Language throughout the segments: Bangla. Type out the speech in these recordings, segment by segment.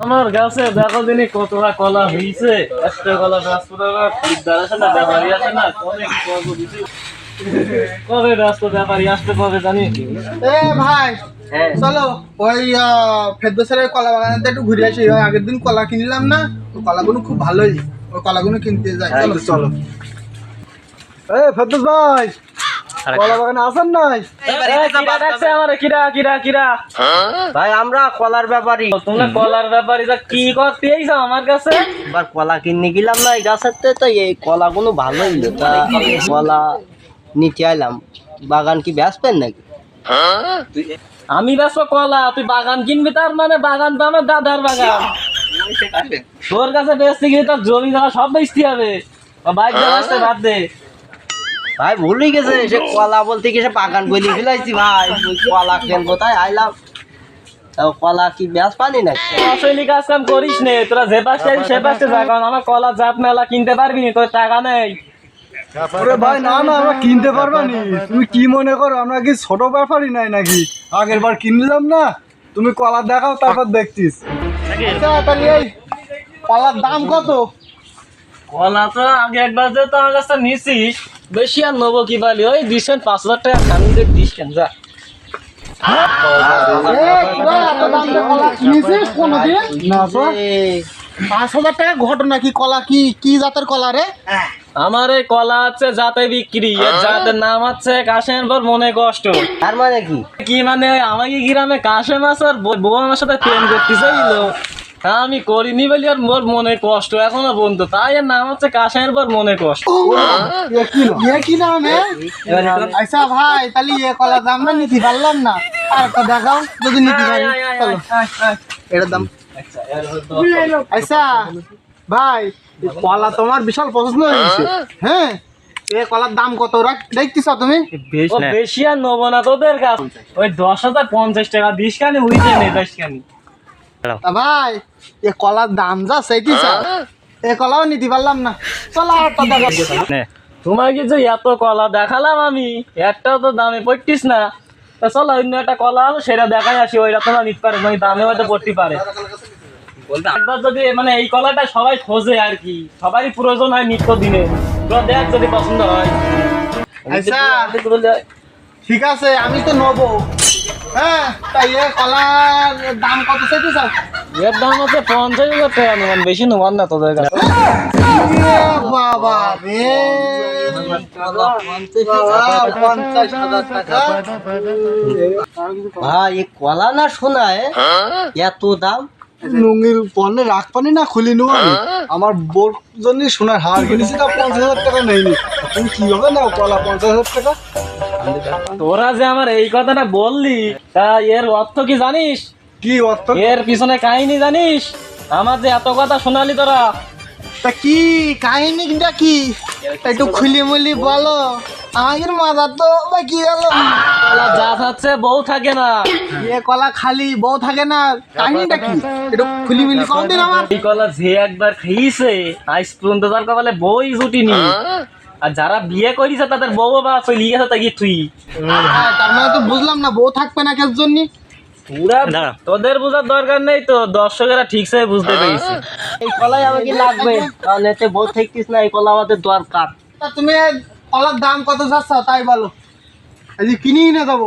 আমার গাছে দেখো দিনই কতটা কলা হয়েছে। একটা কলা খরিদ্দার আসে না, ব্যাপারী আসে না, অনেক গল্প দিছি। কবে ব্যস্ত ব্যাপারী আসতে কবে জানি। এ ভাই চলো ওই ফেরদৌসের কলা বাগানে একটু ঘুরে আসি। ওই আগের দিন কলা কিনলাম না, ওই কলাগুলো খুব ভালোই, ওই কলাগুলো কিনতে যাই। চলো চলো। এ ফেরদৌস ভাই, কলা বাগানে আসেন নাই? ভাই আমরা কলার ব্যাপারী। তোমরা কলার ব্যাপারী কি করতে এইছো আমার কাছে? এবার কলা কিনে গেলাম না এই গাছের থেকে, তো এই কলাগুলো ভালোই হলো, তা কলা নিতে আইলাম। বাগান কি বেচবেন নাকি? আমি ব্যস্ত কলা, তুই বাগান কিনবি? তার মানে বাগান তো আমার দাদার বাগান। তোর কাছে বেচতে গিয়ে তোর জমি জায়গা সব বেচতে হবে। বাইক আসতে বাদ দে। ভাই ভুলই গেছে, সে কলা বলতে গিয়ে সে বাগান বলি ফেলাইছি ভাই। ওই কলা কিনবো তাই আইলাম। তাও কলা কি বেচ পানি নাকি? আসলে কাজ কাম করিস নে, তোরা যে পাশে সে পাশে যা, কারণ আমার কলা জাত মেলা কিনতে পারবি না, তোর টাকা নেই। ওরে ভাই না না, আমরা কিনতে পারবা নি। তুমি কি মনে করো আমরা কি ছোট ব্যাপারই নাই নাকি? আগের বার কিনলাম না, তুমি কলা দেখাও তারপর দেখতিস। আচ্ছা তাহলে এই কলার দাম কত? কলা তো আগে একবার যে তো আমার কাছে নিছিস, বেশি আর নেবো কি বলি, ওই 5,000 টাকা খানি দিস কেন যা। এ, 5,000 টাকা ঘটনা কি? কলা কি কি জাতের কলা রে? আমার এই কলা হচ্ছে জাতে বিক্রি, এর জাতের নাম হচ্ছে কাশেম পর মনে কষ্ট। তার মানে কি? কি মানে ওই আমাকে গ্রামে কাশেম আছে আর বউ আমার সাথে প্রেম করতে চাইল, আমি করিনি বলি আর মোর মনে কষ্ট এখনো বন্ধু, তাই এর নাম হচ্ছে কাশেমের পর মনে কষ্ট। কি নাম আচ্ছা ভাই, তাহলে এ কলার দাম না নিতে পারলাম না, আর একটা দেখাও যদি নিতে পারি। চলো এটার দাম। আচ্ছা ভাই, কলা তোমার বিশাল পছন্দ হয়েছে। হ্যাঁ, এ কলার দাম কত দেখতেছ তুমি? ও বেশি আর নেবো না তোদের কাছে, ওই 10,050 টাকা দিস কানি উইতে নেই 10 কানি। তা ভাই এ কলার দাম যা চাইতেছ, এ কলাও নিতে পারলাম না। চলো আর একটা দেখাও। তোমাকে যে এত কলা দেখালাম আমি, একটাও তো দামে পড়তিস না। তা চলো অন্য একটা কলা আছে সেটা দেখাই আসি, ওইটা তোমরা নিতে পারে, মানে দামে হয়তো পড়তে পারে। একবার যদি মানে এই কলাটা সবাই খোঁজে আর কি, সবারই প্রয়োজন হয় নিত্য দিনে, তোরা দেখ যদি পছন্দ হয়। আচ্ছা ঠিক আছে, আমি তো নেবো। হ্যাঁ, তাই এ কলার দাম কত চাইতেছ? এর দাম হচ্ছে 50,000 টাকা, নেবেন বেশি নেবেন না তোদের কাছে। বাবা রে, 50,000 টাকা। ভাই এ কলা না শোনায় এত দাম? নুঙ্গির পণ্যে রাখ পানি না খুলি নেব আমি। আমার বোর জন্য সোনার হার কিনেছি, তা 50,000 টাকা নেইনি। তুমি কিভাবে নাও কলা 50,000 টাকা? তোরা যে আমার এই কথাটা বললি, তা এর অর্থ কি জানিস? কি অর্থ? এর পিছনে কাহিনী জানিস? আমার যে এত কথা শোনালি তোরা, তা কি কাহিনীটা কি একটু খুলি মুলি বলো। আমাদের মাথা তো বাকি গেল। কলা জাত হচ্ছে বউ থাকে না। এ কলা খালি বউ থাকে না, কাহিনীটা কি একটু খুলি মিলি কম দিন আমার। এই কলা যে একবার খেয়েছে আজ পর্যন্ত তার কপালে বউই জুটিনি, আর যারা বিয়ে করিছে তাদের বউ বা চলে গেছে তাকে তুই। তার মানে তো বুঝলাম না, বউ থাকবে না কের জন্য? পুরা তোদের বোঝার দরকার নেই তো, দর্শকেরা ঠিকছে বুঝতে পেরেছে। এই কলাই আমাকে লাগবে, কারণ এতে বউ থাকতিস না, এই কলা আমাদের দরকার। তা তুমি কলার দাম কত চাচ্ছ তাই বলো, আজকে কিনেই না যাবো।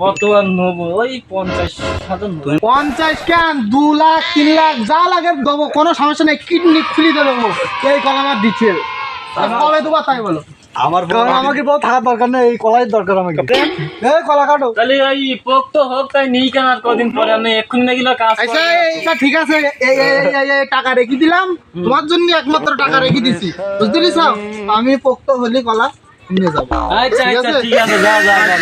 কত আর নেবো? ওই 50,000 নেবো। 50 কেন, 2 লাখ 3 লাখ যা লাগে দেবো, কোনো সমস্যা নেই। কিডনি খুলি দেবো, এই কলা আমার দিচ্ছে। কবে দেবো তাই বলো। আমাকে বউ থাকার দরকার নেই, এই কলাই দরকার আমাকে। এই কলা কাটো। তাহলে ওই পোক্ত হোক, তাই নিই কেন আর কদিন পরে, আমি এক্ষুনি না গেলে কাজ আচ্ছা করে। এইটা ঠিক আছে, এই টাকা রেখে দিলাম তোমার জন্য, একমাত্র টাকা রেখে দিছি, বুঝতে পেরেছ? আমি পোক্ত হলি কলা নিয়ে যাবো। আচ্ছা আচ্ছা ঠিক আছে, যা যা যা।